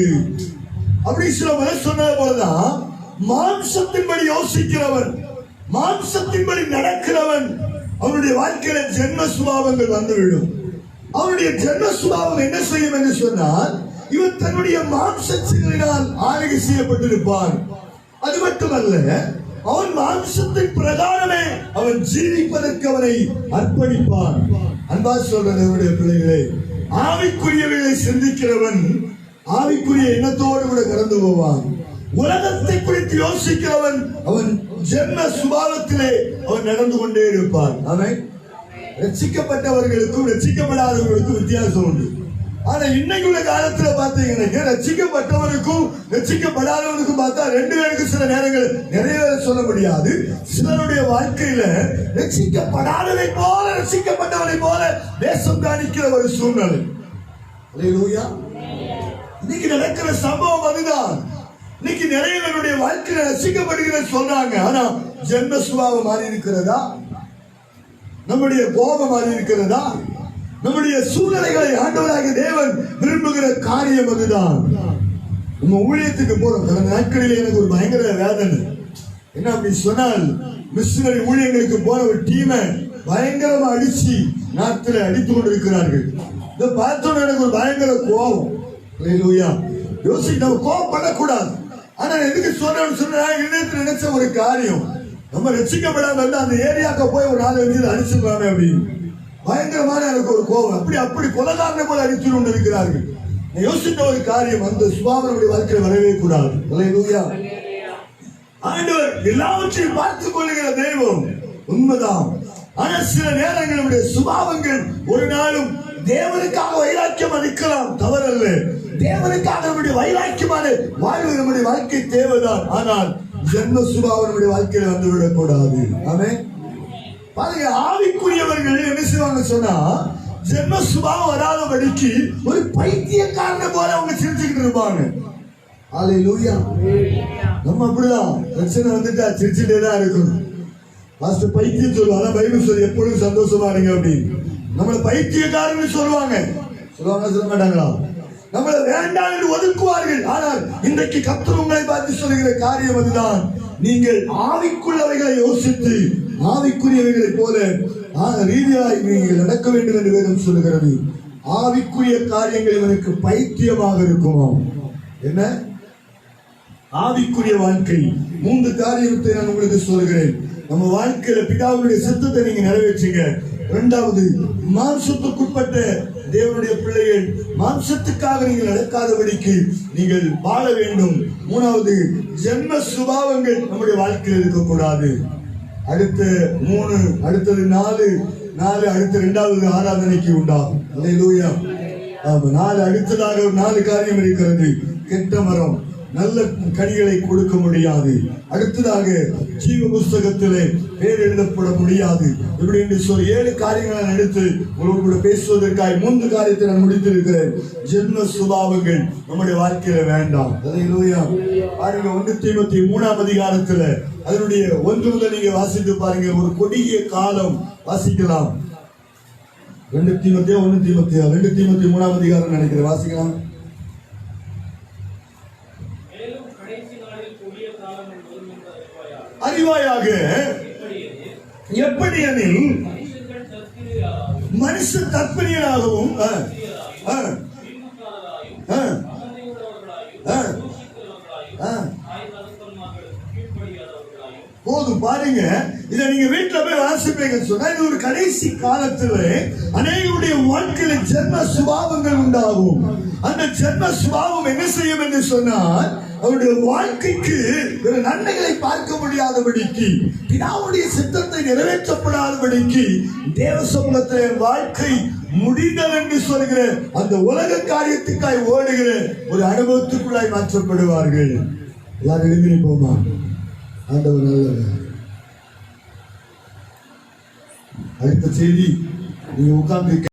அப்படி சில சொன்ன போலதான் மாம்சத்தின்படி யோசிக்கிறவன், மாம்சத்தின்படி நடக்கிறவன், அவனுடைய வாழ்க்கையில ஜென்ம சுபாவங்கள் வந்துவிடும். அவனுடைய ஜென்ம சுபாவம் என்ன செய்யும் என்று சொன்னால், இவன் தன்னுடைய மாம்சத்தினால் ஆளுகை செய்யப்பட்டிருப்பான். அது மட்டுமல்ல, அவன் மாம்சத்தின் பிரகாரமே அவன் ஜீவிப்பதற்கு அவனை அர்ப்பணிப்பான். அன்பா சொல்றது அவருடைய பிள்ளைகளை, ஆவிக்குரியவைகளை சிந்திக்கிறவன் ஆவிக்குரிய எண்ணத்தோடு கூட கடந்து போவான். உலகத்தை குறித்து யோசிக்கிறவன் அவன் ஜென்ம சுபாவத்திலே அவன் நடந்து கொண்டே இருப்பான். அவன் ரட்சிக்கப்பட்டவர்களுக்கும் ரட்சிக்கப்படாதவர்களுக்கும் வித்தியாசம் உண்டு. ஆனா இன்னைக்குள்ள காலத்துல பாத்தீங்கன்னா, ரட்சிக்கப்பட்டவனுக்கும் ரட்சிக்கப்படாதவனுக்கும் பார்த்தா 2 பேருக்கு சில நேரங்கள் நிறைய சொல்ல முடியாது. சிலருடைய வாழ்க்கையில ரட்சிக்கப்படாததை போல ரட்சிக்கப்பட்டவனை போல தேசம் காணிக்கிற ஒரு சூழ்நிலை. அல்லேலூயா. இன்னைக்கு நடக்கிற சம்பவம் அதுதான். இன்னைக்கு நிறைய பேருடைய வாழ்க்கையில ரசிக்கப்படுகிற சொல்றாங்க. ஆனா ஜென்ம சுபாவம் மாறி இருக்கிறதா? நம்முடைய கோபம் மாறி இருக்கிறதா? நம்முடைய சூழ்நிலைகளை ஆண்டவராகிய தேவன் விரும்புகிற காரியம் அதுதான். நம்ம ஊழியத்துக்கு போறோம். கடந்த நாட்களில் எனக்கு ஒரு பயங்கர வேதனை. என்ன அப்படி சொன்னால், மிஷனரி ஊழியங்களுக்கு போற ஒரு டீமை பயங்கரமா அடிச்சு நாட்டில் அடித்துக் கொண்டிருக்கிறார்கள். இதை பார்த்தோன்னு எனக்கு ஒரு பயங்கர கோபம். யோசிச்சு நம்ம கோபப்படக்கூடாது. ஆனா எதுக்கு சொல்றேன்னு சொன்னா, இதயத்தில் நினைச்ச ஒரு காரியம், நம்ம ரசிக்கப்படாம அந்த ஏரியாவுக்கு போய் ஒரு 4-5 அடிச்சுக்கலாமே அப்படின்னு பயங்கரமான எனக்கு ஒரு கோபம். அப்படி கொலகாரனை போல அடித்து கொண்டிருக்கிறார்கள். யோசித்த ஒரு காரியம், அந்த சுபாவம் வாழ்க்கையில் வரவே கூடாது. அல்லேலூயா. ஆண்டவர் எல்லாவற்றையும் பார்த்துக் கொள்ளுகிற தெய்வம் உண்மைதான். ஆனா சில நேரங்கள் நம்முடைய சுபாவங்கள் ஒரு நாளும் தேவனுக்காக வைராக்கியம் அளிக்கலாம், தவறல்ல. தேவனுக்காக நம்முடைய வைராக்கியமான வாழ்வு நம்முடைய வாழ்க்கை தேவைதான். ஆனால் ஜென்ம சுபாவம் நம்முடைய வாழ்க்கையில வந்து விடக்கூடாது. ஆமென். பாருங்க, ஆவிக்குரியவர்கள் என்ன செய்வாங்க சொன்னா, ஜென்ம சுபாவம் வராதபடிக்கு ஒரு பைத்தியக்காரனை போல அவங்க சிரிச்சுக்கிட்டு இருப்பாங்க. அல்லேலூயா. நம்ம அப்படிதான் பிரச்சனை வந்துட்டா சிரிச்சுட்டே தான் இருக்கணும். பாஸ்டர் பைத்தியம் சொல்லுவாங்க, பைபிள் சொல்லி எப்பொழுதும் சந்தோஷமா இருங்க அப்படின்னு. நம்மள பைத்தியக்காரன்னு சொல்லுவாங்க சொல்ல மாட்டாங்களா? நம்மளை வேண்டாம் என்று ஒதுக்குவார்கள். ஆனால் இன்றைக்கு கர்த்தர் உங்களை பார்த்து சொல்லுகிற காரியம் அதுதான். நீங்கள் ஆவிக்குள்ளவைகளை யோசித்து ஆவிக்குரியவைகளை போல ரீதியாய் நீங்கள் நடக்க வேண்டும் என்று வேதம் சொல்லுகிறது. ஆவிக்குரிய காரியங்கள் இவனுக்கு பைத்தியமாக இருக்குமா? என்ன ஆவிக்குரிய வாழ்க்கை? 3 காரியத்தை நான் உங்களுக்கு சொல்கிறேன். நம்ம வாழ்க்கையில பிதாவுடைய சித்தத்தை நீங்க நிறைவேற்றுங்க. 2வது, மாம்சத்துக்குட்பட்ட தேவனுடைய பிள்ளைகள் மாம்சத்துக்காக நீங்கள் நடக்காதபடிக்கு நீங்கள் வாழ வேண்டும். 3வது, ஜென்ம சுபாவங்கள் நம்முடைய வாழ்க்கையில் இருக்கக்கூடாது. அடுத்த 3, அடுத்தது 4, அடுத்த 2வது ஆராதனைக்கு உண்டாகும். அல்லேலூயா. 4 அடுத்ததாக 4 காரியம் இருக்கிறது. கெட்ட மரம் நல்ல கனிகளை கொடுக்க முடியாது. அடுத்ததாக ஜீவ புஸ்தகத்திலே பேர் எழுதப்பட முடியாது. இப்படி என்று சொல்லி 7 காரியங்களை நான் எடுத்து உங்களோடு கூட பேசுவதற்காக 3 காரியத்தை நான் முடித்திருக்கிறேன். ஜென்ம சுபாவங்கள் நம்முடைய வாழ்க்கையில வேண்டாம். அல்லேலூயா. பாருங்க, 1 தீமோத்தேயு 3ஆம் அதிகாரத்துல அதனுடைய 1 முதல் நீங்க வாசித்து பாருங்க. ஒரு கொடிய காலம் வாசிக்கலாம். 2 தீமோத்தேயு 3ஆம் அதிகாரம் நினைக்கிறேன், வாசிக்கலாம். அறிவாயாக. எப்படி எனில் மனுஷன் தற்பிரியனாகவும் போதும் பாருங்க. இதை நீங்க வீட்டுல போய் வாசிப்பீங்க சொன்னா இது ஒரு கடைசி காலத்துல அநேகருடைய வாழ்க்கையில ஜென்ம சுபாவங்கள் உண்டாகும். அந்த ஜென்ம சுபாவம் என்ன செய்யும் என்று சொன்னால் அவருடைய வாழ்க்கைக்கு ஒரு நன்மைகளை பார்க்க முடியாதபடிக்கு, பிதாவுடைய சித்தத்தை நிறைவேற்றப்படாதபடிக்கு, தேவ சமூகத்திலே வாழ்க்கை முடிந்தது என்று சொல்கிற அந்த உலக காரியத்துக்காய் ஓடுகிற ஒரு அனுபவத்துக்குள்ளாய் மாற்றப்படுவார்கள். எல்லாரும் எழுதி போமா. ஆண்டவர் நல்லவர். அடுத்த செய்தி நீங்க உட்கார்ந்து